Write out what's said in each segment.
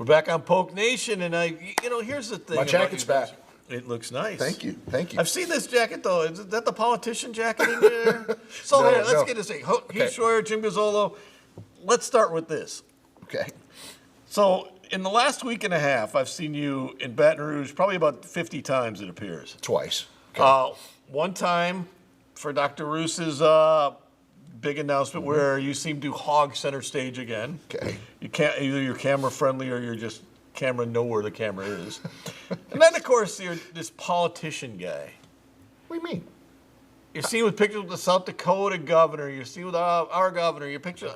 back on Polk Nation, and here's the thing. My jacket's back. It looks nice. Thank you. I've seen this jacket, though. Is that the politician jacket in there? So let's get this thing. Heath Schroyer, Jim Gazzolo. Let's start with this. Okay. So in the last week and a half, I've seen you in Baton Rouge probably about 50 times, it appears. Twice. Okay. One time for Dr. Roos's big announcement where you seem to hog center stage again. Okay. You can't, either you're camera friendly or you're just know where the camera is. And then, of course, you're this politician guy. What do you mean? You're seen with pictures with the South Dakota governor. You're seen with our governor. Your picture.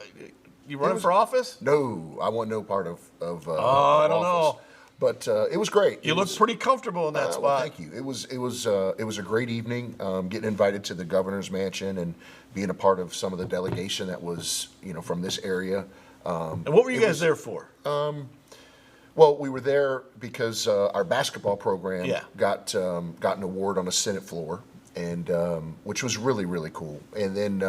You running for office? No, I want no part of I don't office. know. But it was great. You look pretty comfortable in that spot. Well, thank you. It was a great evening. Getting invited to the governor's mansion and being a part of some of the delegation that was from this area. And what were you guys there for? Well, we were there because our basketball program got an award on a Senate floor, and which was really, really cool. And then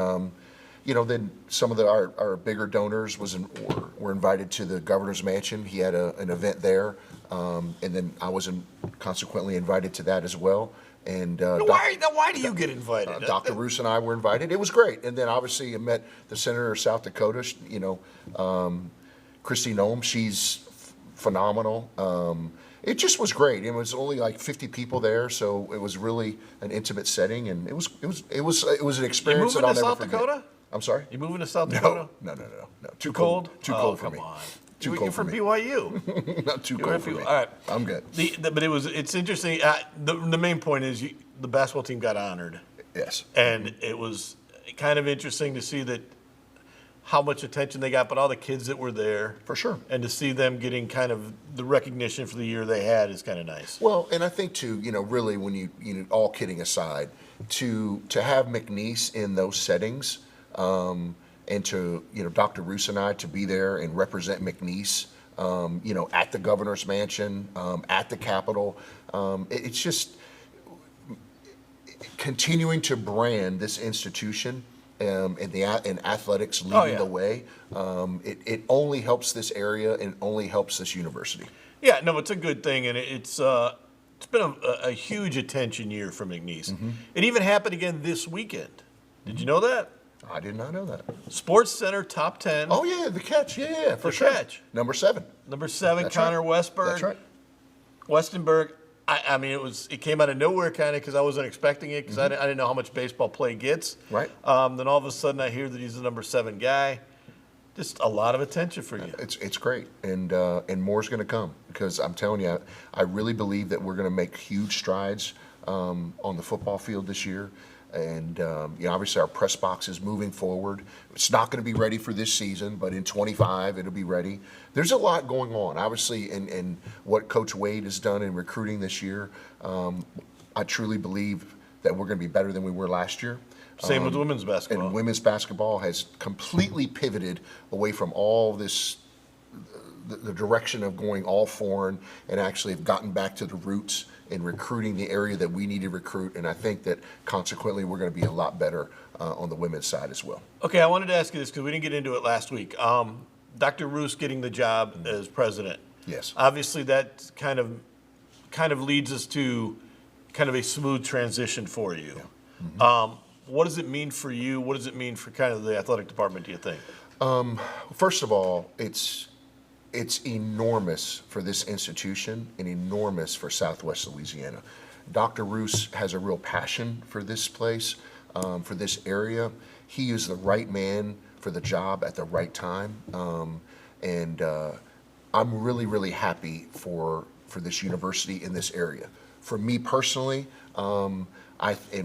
then some of our bigger donors were invited to the governor's mansion. He had an event there, and then I was consequently invited to that as well. And why do you get invited? Dr. Roos and I were invited. It was great. And then obviously I met the senator of South Dakota, Kristi Noem. She's phenomenal. It just was great. It was only like 50 people there, so it was really an intimate setting, and it was an experience that I'll never forget. Dakota? I'm sorry? You moving to South Dakota? No. Too cold? Too cold for me. Come on. Too cold You're for from me. BYU. Not too cold for me. All right. I'm good. But it's interesting. The main point is the basketball team got honored. Yes. And it was kind of interesting to see that how much attention they got, but all the kids that were there. For sure. And to see them getting kind of the recognition for the year they had is kind of nice. Well, and I think too, really when you all kidding aside, to have McNeese in those settings, and to Dr. Roos and I to be there and represent McNeese, at the governor's mansion, at the Capitol, it's just continuing to brand this institution. In athletics leading the way, it only helps this area and only helps this university. Yeah, no, it's a good thing, and it's been a huge attention year for McNeese. Mm-hmm. It even happened again this weekend. Did you know that? I did not know that. Sports Center top 10. Oh yeah, the catch. Yeah, for sure. Catch. Number 7. That's Connor right. Westberg. That's right. Westenberg. I mean, it came out of nowhere kind of because I wasn't expecting it because I didn't know how much baseball play gets. Right. Then all of a sudden I hear that he's the number 7 guy. Just a lot of attention for you. It's great, and more's going to come because I'm telling you, I really believe that we're going to make huge strides on the football field this year. And obviously our press box is moving forward. It's not going to be ready for this season, but in 25 it'll be ready. There's a lot going on, obviously, in what Coach Wade has done in recruiting this year. I truly believe that we're going to be better than we were last year. Same with women's basketball. And women's basketball has completely pivoted away from all this, the direction of going all foreign, and actually have gotten back to the roots in recruiting the area that we need to recruit. And I think that consequently we're going to be a lot better on the women's side as well. Okay, I wanted to ask you this because we didn't get into it last week. Dr. Roos getting the job as president. Yes. Obviously that kind of leads us to kind of a smooth transition for you. Yeah. Mm-hmm. What does it mean for you? What does it mean for kind of the athletic department, do you think? First of all, it's enormous for this institution and enormous for Southwest Louisiana. Dr. Roos has a real passion for this place, for this area. He is the right man for the job at the right time. And I'm really, really happy for this university in this area. For me personally, and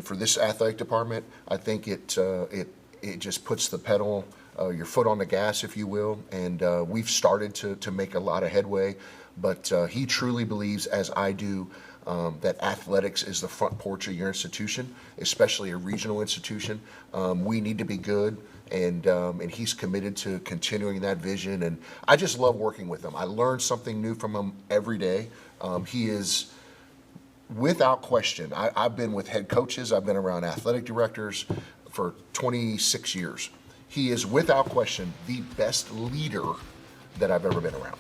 for this athletic department, I think it just puts the pedal, your foot on the gas, if you will, and we've started to make a lot of headway. But he truly believes, as I do, that athletics is the front porch of your institution, especially a regional institution. We need to be good, and he's committed to continuing that vision. And I just love working with him. I learn something new from him every day. He is, without question, I've been with head coaches, I've been around athletic directors for 26 years. He is, without question, the best leader that I've ever been around.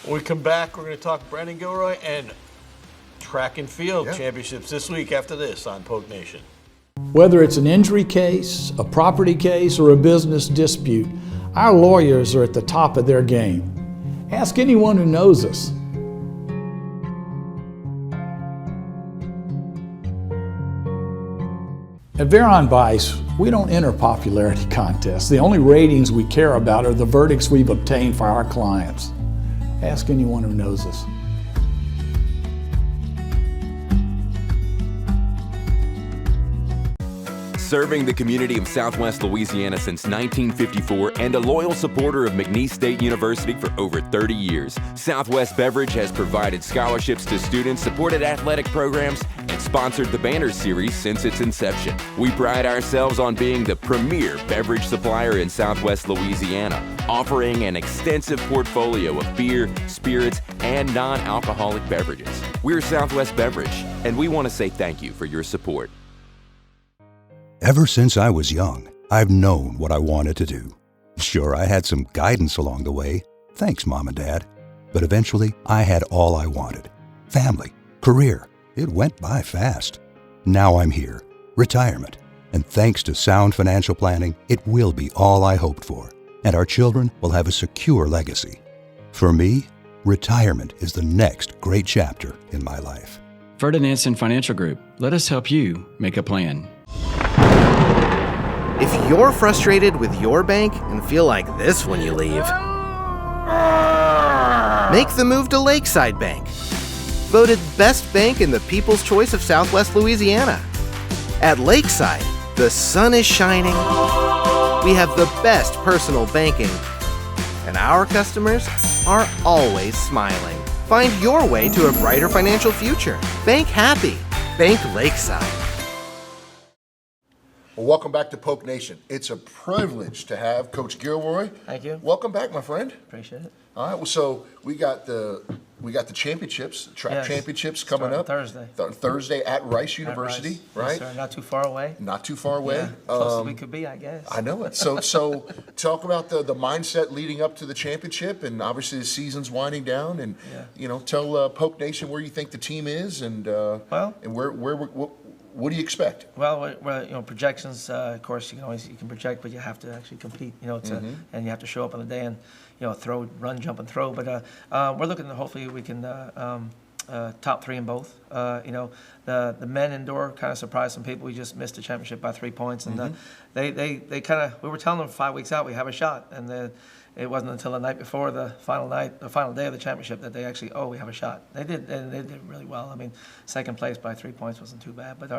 When we come back, we're going to talk Brendon Gilroy and track and field Yeah. championships this week after this on Poke Nation. Whether it's an injury case, a property case, or a business dispute, our lawyers are at the top of their game. Ask anyone who knows us. At Veron Bice, we don't enter popularity contests. The only ratings we care about are the verdicts we've obtained for our clients. Ask anyone who knows us. Serving the community of Southwest Louisiana since 1954 and a loyal supporter of McNeese State University for over 30 years, Southwest Beverage has provided scholarships to students, supported athletic programs, and sponsored the Banner Series since its inception. We pride ourselves on being the premier beverage supplier in Southwest Louisiana, offering an extensive portfolio of beer, spirits, and non-alcoholic beverages. We're Southwest Beverage, and we want to say thank you for your support. Ever since I was young, I've known what I wanted to do. Sure, I had some guidance along the way. Thanks, Mom and Dad. But eventually, I had all I wanted. Family, career. It went by fast. Now I'm here. Retirement. And thanks to sound financial planning, it will be all I hoped for. And our children will have a secure legacy. For me, retirement is the next great chapter in my life. Ferdinand Financial Group. Let us help you make a plan. If you're frustrated with your bank and feel like this when you leave, make the move to Lakeside Bank. Voted best bank in the People's Choice of Southwest Louisiana. At Lakeside, the sun is shining, we have the best personal banking, and our customers are always smiling. Find your way to a brighter financial future. Bank happy. Bank Lakeside. Well, welcome back to Poke Nation. It's a privilege to have Coach Gilroy. Thank you. Welcome back, my friend. Appreciate it. All right. Well, so we got the championships, track Yes. championships coming Starting up Thursday. Thursday at Rice University, Yes, right? sir. Not too far away. Not too far away. Yeah, close as we could be, I guess. I know it. So talk about the mindset leading up to the championship, and obviously the season's winding down, and tell Poke Nation where you think the team is, and what do you expect? Well, projections. Of course, you can project, but you have to actually compete. And you have to show up on the day and throw, run, jump, and throw. But we're looking to hopefully we can top three in both. The men indoor kind of surprised some people. We just missed the championship by 3 points, and they kind of, we were telling them 5 weeks out we have a shot, and it wasn't until the night before the final day of the championship that they actually, we have a shot. They did really well. I mean, second place by 3 points wasn't too bad. But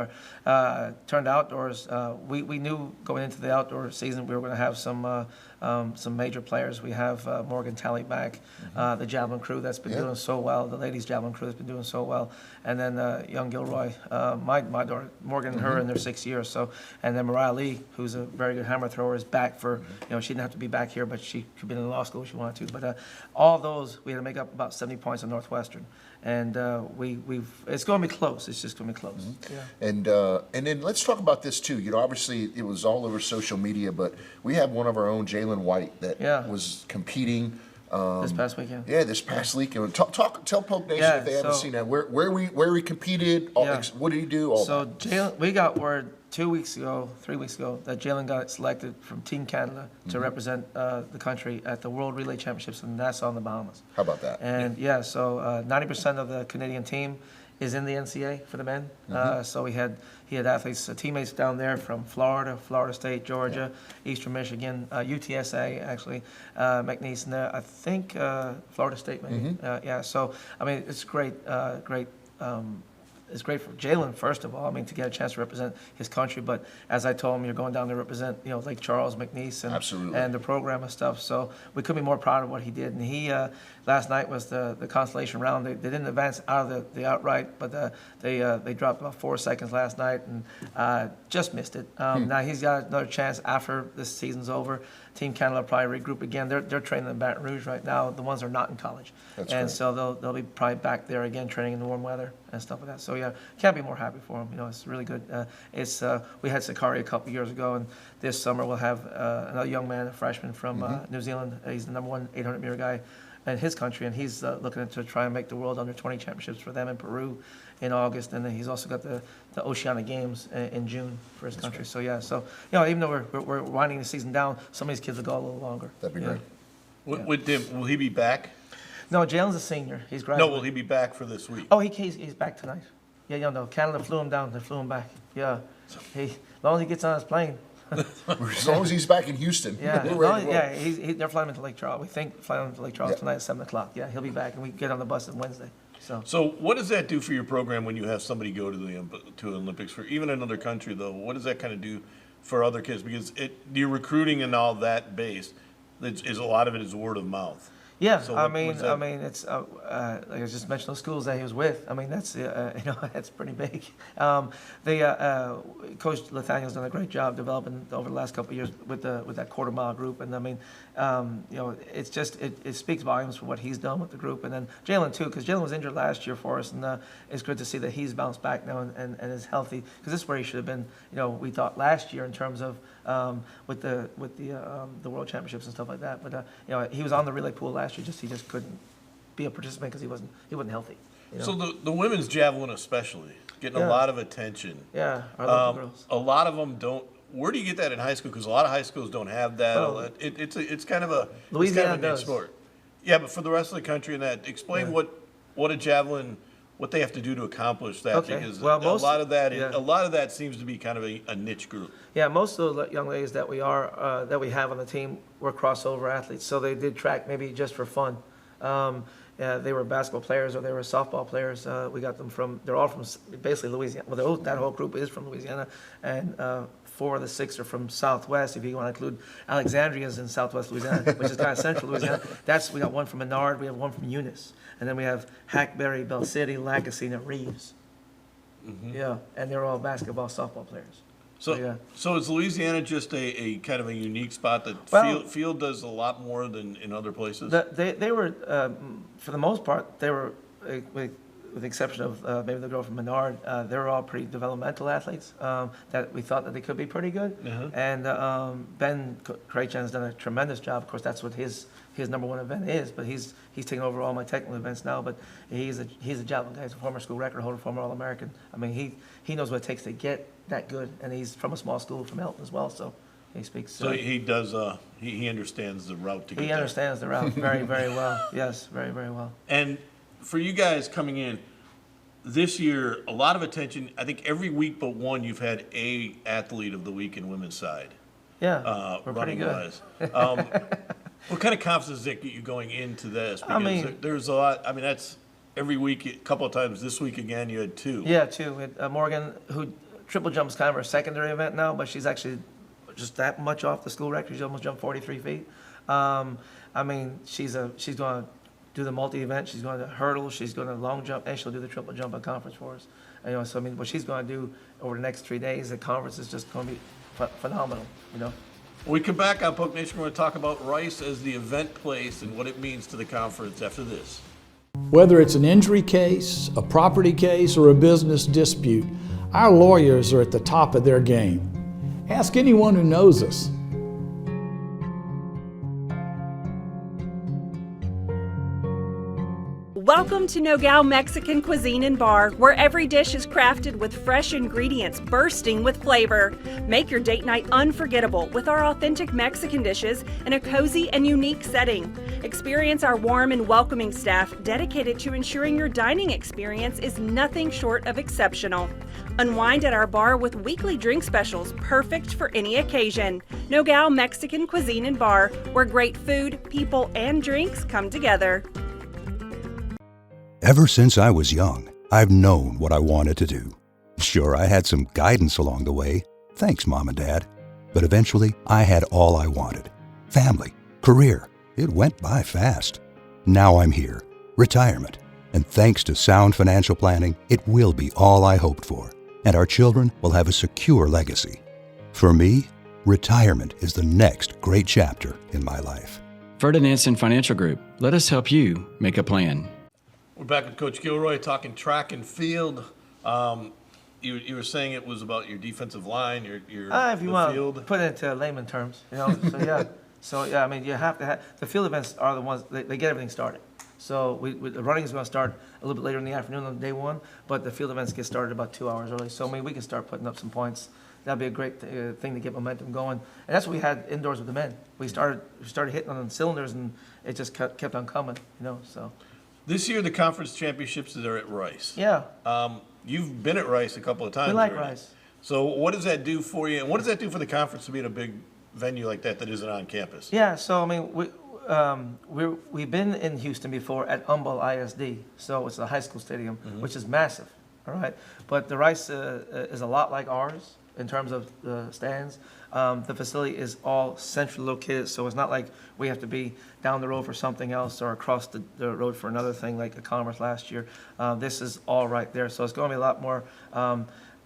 our turned outdoors, we knew going into the outdoor season we were going to have some major players. We have Morgan Talley back, the javelin crew that's been doing so well, the ladies javelin crew that's been doing so well, and then young Gilroy, my daughter Morgan and her in their 6th year. So, and then Mariah Lee, who's a very good hammer thrower, is back for she didn't have to be back here, but she could be in law school if she wanted to. But all those we had to make up about 70 points on Northwestern, and it's going to be close. It's just going to be close. Yeah. And then let's talk about this too. Obviously it was all over social media, but we have one of our own, Jalen White, that was competing this past weekend. Yeah, this past weekend. Tell Poke Nation if they haven't seen that. Where we competed. What did he do? Jalen, we got word 3 weeks ago, that Jalen got selected from Team Canada to represent the country at the World Relay Championships in Nassau in the Bahamas. How about that? And 90% of the Canadian team is in the NCAA for the men. So he had athletes, teammates down there from Florida, Florida State, Georgia, Eastern Michigan, UTSA actually, McNeese, and I think Florida State maybe. So I mean it's great. It's great for Jalen, first of all, to get a chance to represent his country. But as I told him, you're going down to represent, Lake Charles, McNeese, and the program and stuff. So we couldn't be more proud of what he did. And he, last night was the consolation round. They didn't advance out of the outright, but they dropped about 4 seconds last night and just missed it. Now he's got another chance after this season's over. Team Canada will probably regroup again. They're training in Baton Rouge right now. The ones that are not in college. That's great. So they'll be probably back there again training in the warm weather and stuff like that. So can't be more happy for him. It's really good. We had Sakari a couple years ago, and this summer we'll have another young man, a freshman from New Zealand. He's the #1 800-meter guy. in his country, and he's looking to try and make the World Under-20 Championships for them in Peru in August, and then he's also got the Oceania Games in June for his country. So yeah, so even though we're winding the season down, some of these kids will go a little longer. That'd be great. Will he be back? No, Jalen's a senior. He's No, graduating. will he be back for this week? Oh, he's back tonight. Yeah, no, Canada flew him down. They flew him back. Yeah, as long as he gets on his plane. As long as he's back in Houston. Yeah, we're ready to roll. they're flying him to Lake Charles. We think flying him to Lake Charles tonight at 7 o'clock. Yeah, he'll be back, and we get on the bus on Wednesday. So what does that do for your program when you have somebody go to the Olympics for even another country though? What does that kind of do for other kids? Because your recruiting and all that base, is a lot of it is word of mouth. Yeah, So I what mean, was that? it's like I just mentioned those schools that he was with. I mean, that's that's pretty big. Coach Nathaniel's done a great job developing over the last couple of years with that quarter mile group, and I mean, it's just it speaks volumes for what he's done with the group, and then Jalen too, because Jalen was injured last year for us, and it's good to see that he's bounced back now and is healthy, because this is where he should have been. We thought last year in terms of with the World Championships and stuff like that, but he was on the relay pool last year. He just couldn't be a participant because he wasn't healthy. So the women's javelin especially getting a lot of attention. Yeah, our local girls. A lot of them don't. Where do you get that in high school? Because a lot of high schools don't have that. Well, It's kind of a Louisiana niche does. sport. Yeah, but for the rest of the country and that, explain what a javelin, what they have to do to accomplish that. Okay. Because Well, a lot of yeah. that seems to be kind of a niche group. Yeah, most of the young ladies that we have on the team were crossover athletes, so they did track maybe just for fun. They were basketball players or they were softball players. We got them they're all from basically Louisiana. Well, that whole group is from Louisiana, and 4 of the 6 are from Southwest. If you want to include Alexandria's in Southwest Louisiana, which is kind of central Louisiana. We got one from Menard, we have one from Eunice, and then we have Hackberry, Bell City, Lacassine, and Reeves. Mm-hmm. Yeah, and they're all basketball, softball players. So is Louisiana just a kind of a unique spot that field does a lot more than in other places? They were, for the most part, they were, with the exception of maybe the girl from Menard, they were all pretty developmental athletes that we thought that they could be pretty good. Uh-huh. And Ben Krejchan has done a tremendous job. Of course, that's what his number one event is, but he's taken over all my technical events now. But he's a javelin guy. He's a former school record holder, former All-American. I mean, he knows what it takes to get that good, and he's from a small school from Elton as well, so he speaks. So he does. He understands the route to get there. He understands the route very, very well. Yes, very, very well. And for you guys coming in this year, a lot of attention. I think every week but one, you've had a athlete of the week in women's side. Yeah, we're pretty good. What kind of confidence does that get you going into this? Because I mean, there's a lot. I mean, that's every week, a couple of times. This week again, you had 2. Yeah, 2. We had, Morgan, who triple jump is kind of her secondary event now, but she's actually just that much off the school record. She almost jumped 43 feet. I mean, she's going to do the multi-event. She's going to hurdle. She's going to long jump, and she'll do the triple jump at conference for us. And, so I mean, what she's going to do over the next 3 days at conference is just going to be phenomenal. When we come back on Poke Nation, we're going to talk about Rice as the event place and what it means to the conference after this. Whether it's an injury case, a property case, or a business dispute, our lawyers are at the top of their game. Ask anyone who knows us. Welcome to Nogales Mexican Cuisine and Bar, where every dish is crafted with fresh ingredients bursting with flavor. Make your date night unforgettable with our authentic Mexican dishes in a cozy and unique setting. Experience our warm and welcoming staff dedicated to ensuring your dining experience is nothing short of exceptional. Unwind at our bar with weekly drink specials perfect for any occasion. Nogales Mexican Cuisine and Bar, where great food, people, and drinks come together. Ever since I was young, I've known what I wanted to do. Sure, I had some guidance along the way. Thanks, Mom and Dad. But eventually, I had all I wanted. Family, career. It went by fast. Now I'm here. Retirement. And thanks to sound financial planning, it will be all I hoped for. And our children will have a secure legacy. For me, retirement is the next great chapter in my life. Brendon Financial Group. Let us help you make a plan. We're back with Coach Gilroy talking track and field. You were saying it was about your defensive line, your if you want field. to put it into layman terms, So yeah. So yeah, I mean, you have to have the field events are the ones they get everything started. So the running is going to start a little bit later in the afternoon on day one, but the field events get started about 2 hours early. So I mean, we can start putting up some points. That'd be a great thing to get momentum going. And that's what we had indoors with the men. We started hitting on cylinders, and it just kept on coming. So. This year, the conference championships are at Rice. Yeah. You've been at Rice a couple of times. We like already. Rice. So what does that do for you, and what does that do for the conference to be in a big venue like that isn't on campus? Yeah. So I mean, we've been in Houston before at Humboldt ISD. So it's a high school stadium, which is massive. All right. But the Rice is a lot like ours in terms of the stands. The facility is all centrally located, so it's not like we have to be down the road for something else or across the road for another thing like the Commerce last year. This is all right there, so it's going to be a lot more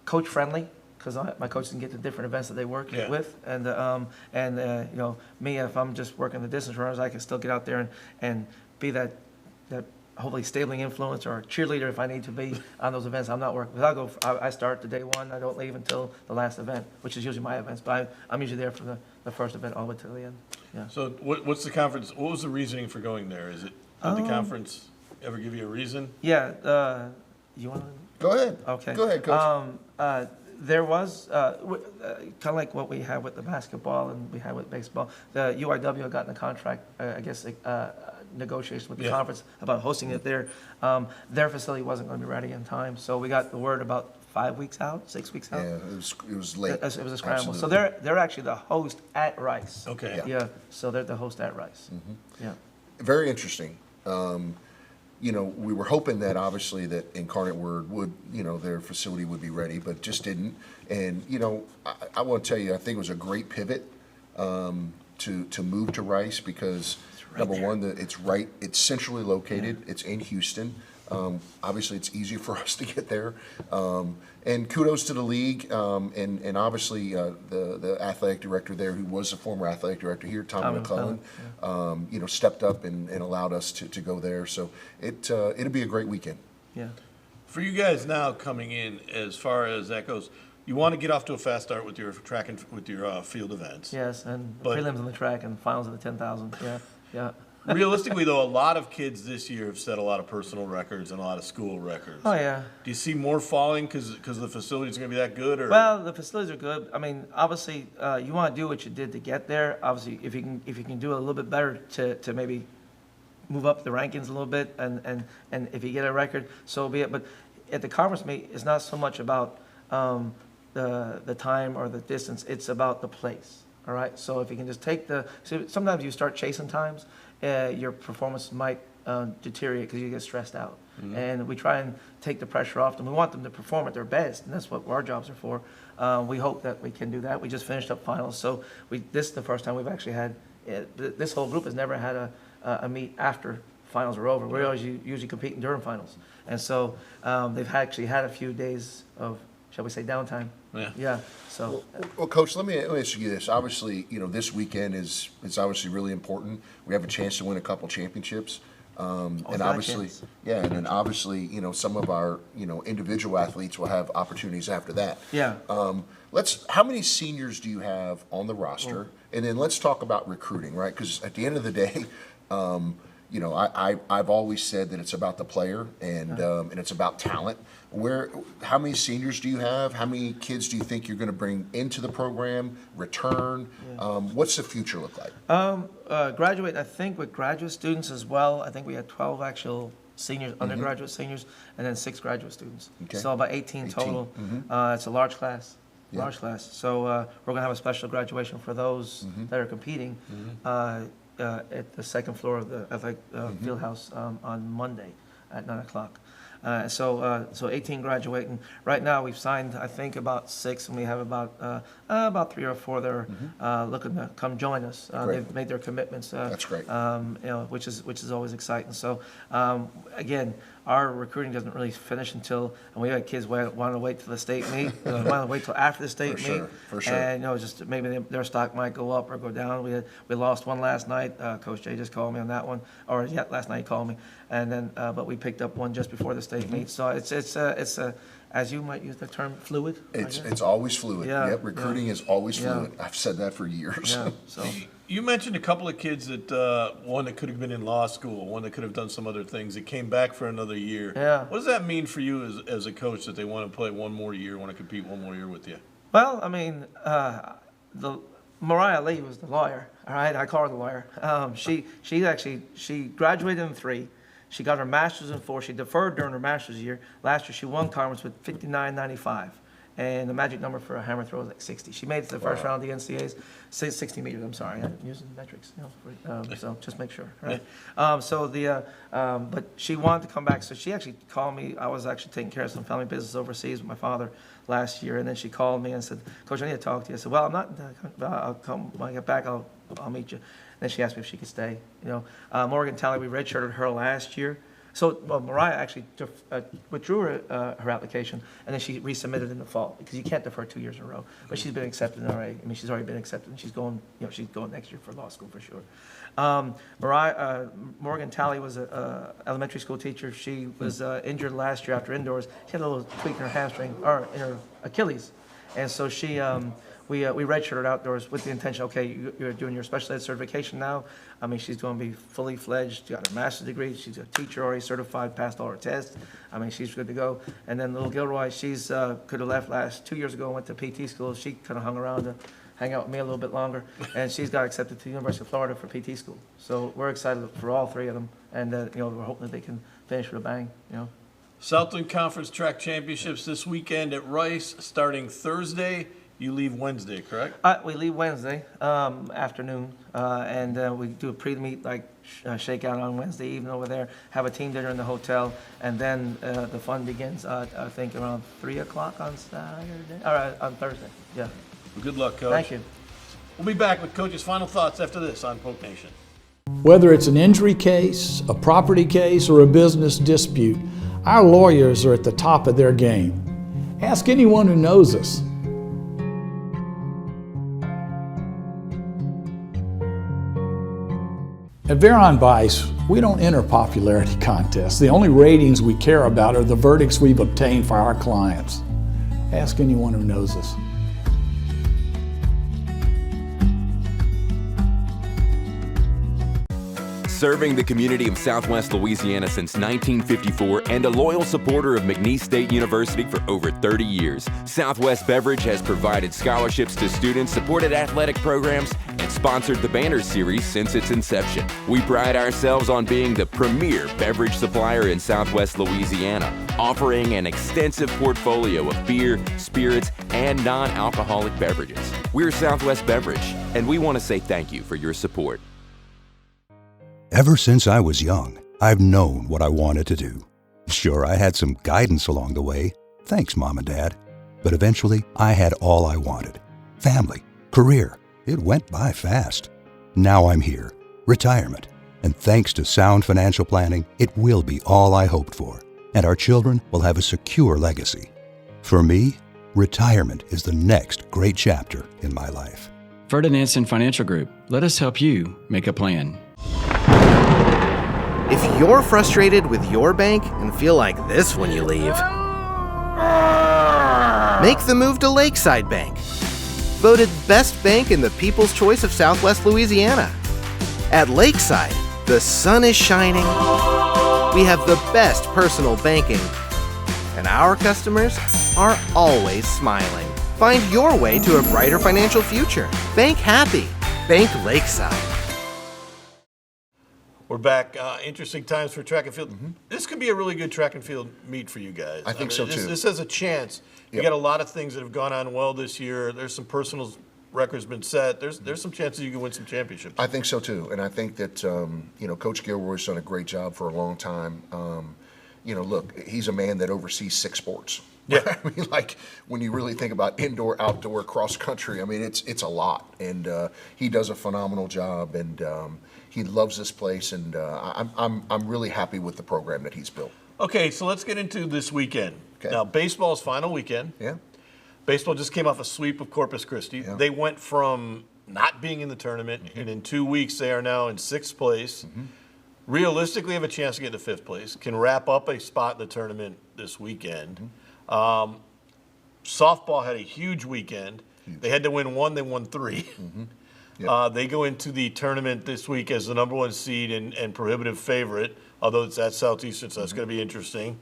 coach-friendly, because my coaches can get to different events that they work with, and me, if I'm just working the distance runners, I can still get out there and be that hopefully stabling influence or cheerleader if I need to be on those events. I'm not working, because I start the day one, I don't leave until the last event, which is usually my events, but I'm usually there for the first event all the way to the end. Yeah. So what's the conference, what was the reasoning for going there? Did the conference ever give you a reason? Yeah, you want to? Go ahead. Okay. Go ahead, Coach. There was, kind of like what we had with the basketball and we had with baseball, the UIW had gotten a contract, negotiations with the conference about hosting it there. Their facility wasn't going to be ready in time, so we got the word about 5 weeks out, 6 weeks out. Yeah, it was late. It was a scramble. Absolutely. So they're actually the host at Rice. Okay. Yeah, so they're the host at Rice. Yeah. Very interesting. We were hoping that obviously that Incarnate Word would, their facility would be ready, but just didn't. And, I want to tell you, I think it was a great pivot to move to Rice because, number one, it's centrally located. It's in Houston. Obviously, it's easier for us to get there. And kudos to the league, and obviously the athletic director there, who was a former athletic director here, Tommy McClellan, stepped up and allowed us to go there. So it'll be a great weekend. Yeah. For you guys now coming in, as far as that goes, you want to get off to a fast start with your track and with your field events. Yes, and But- prelims on the track and finals of the 10,000. Yeah. Realistically, though, a lot of kids this year have set a lot of personal records and a lot of school records. Oh yeah. Do you see more falling because the facilities are going to be that good? Or Well, the facilities are good. I mean, obviously, you want to do what you did to get there. Obviously, if you can do a little bit better to maybe move up the rankings a little bit, and if you get a record, so be it. But at the conference meet, it's not so much about the time or the distance. It's about the place. All right. So if you can just sometimes you start chasing times, your performance might deteriorate because you get stressed out. And we try and take the pressure off them. We want them to perform at their best, and that's what our jobs are for. We hope that we can do that. We just finished up finals, so this is the first time we've actually had. This whole group has never had a meet after finals are over. We always usually competing during finals, and so they've actually had a few days of, shall we say, downtime. Yeah. So. Well, Coach, let me ask you this. Obviously, this weekend is obviously really important. We have a chance to win a couple championships. And obviously, and then obviously, some of our, individual athletes will have opportunities after that. Yeah. How many seniors do you have on the roster? And then let's talk about recruiting, right? Because at the end of the day, I've always said that it's about the player and it's about talent. How many seniors do you have? How many kids do you think you're going to bring into the program, return? What's the future look like? Graduate, I think, with graduate students as well. I think we had 12 actual seniors, undergraduate seniors, and then 6 graduate students. Okay. So about 18 total. It's a large class. Large class. So we're going to have a special graduation for those that are competing at the second floor of the athletic field house on Monday at 9 o'clock. So 18 graduating. Right now we've signed, I think, about 6, and we have about 3 or 4 that are looking to come join us. They've made their commitments. That's great. Which is always exciting. So again, our recruiting doesn't really finish until, and we had kids want to wait till the state meet, want to wait till after the state meet. For sure. And just maybe their stock might go up or go down. We lost one last night. Coach Jay just called me on that one, last night he called me, and then but we picked up one just before the state meet. So it's as you might use the term, fluid. I guess. It's always fluid. Yeah, Yep, recruiting is always Yeah. fluid. I've said that for years. Yeah, so. You mentioned a couple of kids that, one that could have been in law school, one that could have done some other things, that came back for another year. Yeah. What does that mean for you as a coach, that they want to play one more year, want to compete one more year with you? Well, I mean, Mariah Lee was the lawyer. All right, I call her the lawyer. She graduated in 3. She got her master's in 4. She deferred during her master's year. Last year, she won conference with 59.95. And the magic number for a hammer throw is like 60. She made it to the first round of the NCAAs, 60 meters. I'm sorry, I'm using metrics, so just make sure, right? But she wanted to come back, so she actually called me. I was actually taking care of some family business overseas with my father last year, and then she called me and said, "Coach, I need to talk to you." I said, "Well, I'm not. I'll come when I get back. I'll meet you." And then she asked me if she could stay. Morgan Talley, we redshirted her last year. So Mariah actually withdrew her application, and then she resubmitted in the fall, because you can't defer 2 years in a row. But she's been accepted already. I mean, she's already been accepted, and she's going next year for law school for sure. Morgan Talley was an elementary school teacher. She was injured last year after indoors. She had a little tweak in her hamstring, or in her Achilles, and so we redshirted outdoors with the intention, okay, you're doing your special ed certification now. I mean, she's going to be fully fledged, got her master's degree, she's a teacher already certified, passed all her tests. I mean, she's good to go. And then little Gilroy, she's could have left 2 years ago, went to PT school. She kind of hung around to hang out with me a little bit longer, and she's got accepted to the University of Florida for PT school. So we're excited for all 3 of them, and we're hoping that they can finish with a bang. Southland Conference Track Championships this weekend at Rice, starting Thursday. You leave Wednesday, correct? We leave Wednesday afternoon, and we do a pre-meet shakeout on Wednesday evening over there. Have a team dinner in the hotel, and then the fun begins. I think around 3 o'clock on Saturday or on Thursday. Yeah. Well, good luck, Coach. Thank you. We'll be back with Coach's final thoughts after this on Poke Nation. Whether it's an injury case, a property case, or a business dispute, our lawyers are at the top of their game. Ask anyone who knows us. At Veron Bice, we don't enter popularity contests. The only ratings we care about are the verdicts we've obtained for our clients. Ask anyone who knows us. Serving the community of Southwest Louisiana since 1954 and a loyal supporter of McNeese State University for over 30 years, Southwest Beverage has provided scholarships to students, supported athletic programs, and sponsored the Banner Series since its inception. We pride ourselves on being the premier beverage supplier in Southwest Louisiana, offering an extensive portfolio of beer, spirits, and non-alcoholic beverages. We're Southwest Beverage, and we want to say thank you for your support. Ever since I was young, I've known what I wanted to do. Sure, I had some guidance along the way. Thanks, Mom and Dad. But eventually, I had all I wanted. Family, career. It went by fast. Now I'm here. Retirement. And thanks to sound financial planning, it will be all I hoped for. And our children will have a secure legacy. For me, retirement is the next great chapter in my life. Ferdinand Financial Group. Let us help you make a plan. If you're frustrated with your bank and feel like this when you leave, make the move to Lakeside Bank. Voted best bank in the People's Choice of Southwest Louisiana. At Lakeside, the sun is shining, we have the best personal banking, and our customers are always smiling. Find your way to a brighter financial future. Bank happy. Bank Lakeside. We're back. Interesting times for track and field. This could be a really good track and field meet for you guys. I think so, too. This has a chance. You got a lot of things that have gone on well this year. There's some personal records been set. There's some chances you can win some championships. I think so too, and I think that Coach Gilroy's done a great job for a long time. Look, he's a man that oversees 6 sports. Yeah, I mean, like when you really think about indoor, outdoor, cross country, I mean, it's a lot, and he does a phenomenal job, and he loves this place, and I'm really happy with the program that he's built. Okay, so let's get into this weekend. Okay. Now, baseball's final weekend. Yeah. Baseball just came off a sweep of Corpus Christi. Yeah. They went from not being in the tournament, and in 2 weeks they are now in 6th place. Realistically have a chance to get to 5th place, can wrap up a spot in the tournament this weekend. Softball had a huge weekend. They had to win one, they won three. Yep. They go into the tournament this week as the number 1 seed and prohibitive favorite, although it's at Southeastern, so that's going to be interesting.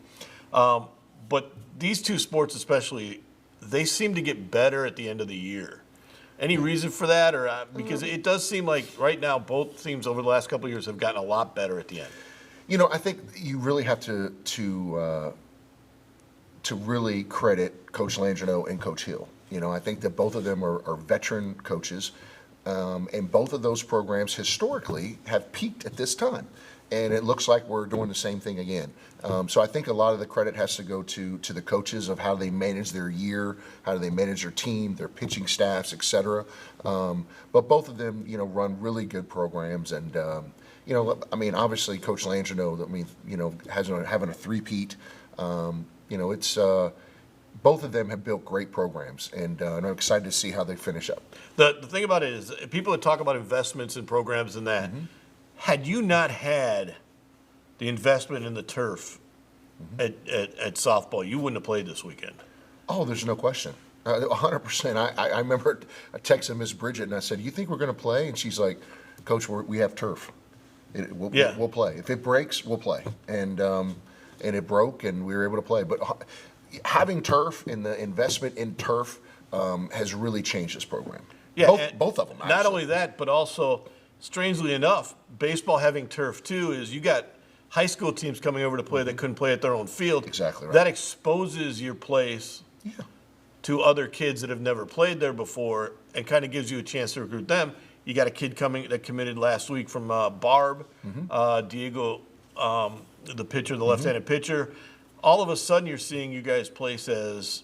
But these two sports especially, they seem to get better at the end of the year. Any reason for that? Or because it does seem like right now both teams over the last couple of years have gotten a lot better at the end. I think you really have to really credit Coach Landreneau and Coach Hill. I think that both of them are veteran coaches, and both of those programs historically have peaked at this time. And it looks like we're doing the same thing again. So I think a lot of the credit has to go to the coaches of how they manage their year, how do they manage their team, their pitching staffs, et cetera. But both of them, run really good programs. And, obviously Coach Landreneau, having a three-peat, it's both of them have built great programs, and I'm excited to see how they finish up. The thing about it is people that talk about investments in programs and that, had you not had the investment in the turf at softball, you wouldn't have played this weekend. Oh, there's no question. 100%. I remember I texted Miss Bridget and I said, "You think we're going to play?" And she's like, "Coach, we have turf. We'll play. If it breaks, we'll play." And it broke, and we were able to play. But having turf and the investment in turf has really changed this program. Yeah, both of them. Not actually. only that, but also, strangely enough, baseball having turf too is you got high school teams coming over to play that couldn't play at their own field. Exactly right. That exposes your place to other kids that have never played there before and kind of gives you a chance to recruit them. You got a kid coming that committed last week from Barb, Diego, the pitcher, the left-handed pitcher. All of a sudden you're seeing you guys place as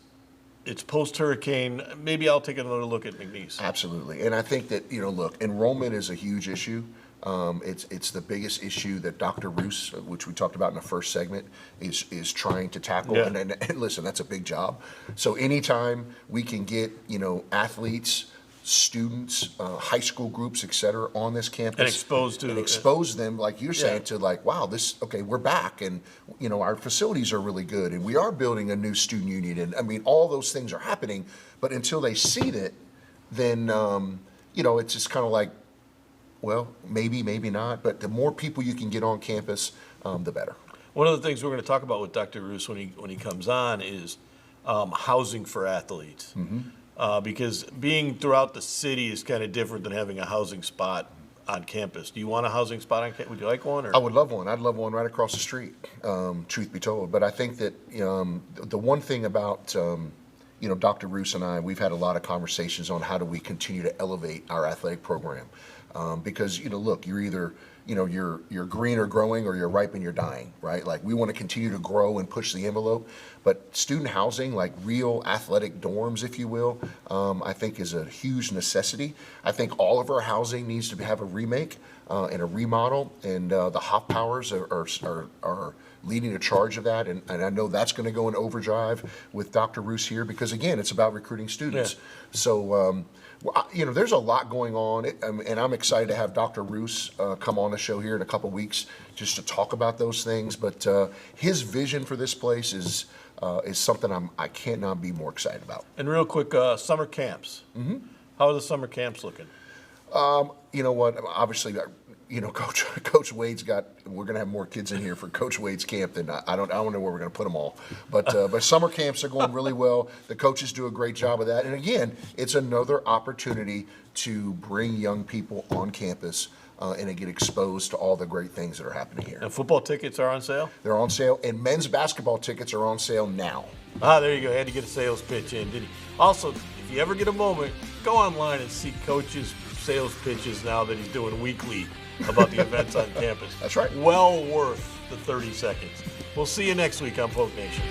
it's post-hurricane. Maybe I'll take another look at McNeese. Absolutely. And I think that, look, enrollment is a huge issue. It's the biggest issue that Dr. Roos, which we talked about in the first segment, is trying to tackle. Yeah. And listen, that's a big job. So anytime we can get, athletes, students, high school groups, et cetera, on this campus. And expose them, like you're saying, to wow, we're back, and, our facilities are really good, and we are building a new student union, and all those things are happening, but until they see it, then, it's just kind of like, well, maybe not, but the more people you can get on campus, the better. One of the things we're going to talk about with Dr. Roos when he comes on is housing for athletes. Because being throughout the city is kind of different than having a housing spot on campus. Do you want a housing spot on campus? Would you like one? Or? I would love one. I'd love one right across the street, truth be told. But I think that the one thing about Dr. Roos and I, we've had a lot of conversations on how do we continue to elevate our athletic program. Because, look, you're either, you're green or growing, or you're ripe and you're dying, right? Like, we want to continue to grow and push the envelope. But student housing, like real athletic dorms, if you will, I think is a huge necessity. I think all of our housing needs to have a remake and a remodel, and the Hop Powers are leading a charge of that, and I know that's going to go in overdrive with Dr. Roos here, because again, it's about recruiting students. Yeah. So, there's a lot going on, and I'm excited to have Dr. Roos come on the show here in a couple weeks just to talk about those things. But his vision for this place is something I cannot be more excited about. And real quick, summer camps. How are the summer camps looking? You know what? Obviously, Coach Wade's we're going to have more kids in here for Coach Wade's camp than I don't know where we're going to put them all. But summer camps are going really well. The coaches do a great job of that. And again, it's another opportunity to bring young people on campus and to get exposed to all the great things that are happening here. And football tickets are on sale? They're on sale, and men's basketball tickets are on sale now. There you go. Had to get a sales pitch in, did he? Also, if you ever get a moment, go online and see Coach's sales pitches now that he's doing weekly about the events on campus. That's right. Well worth the 30 seconds. We'll see you next week on Polk Nation.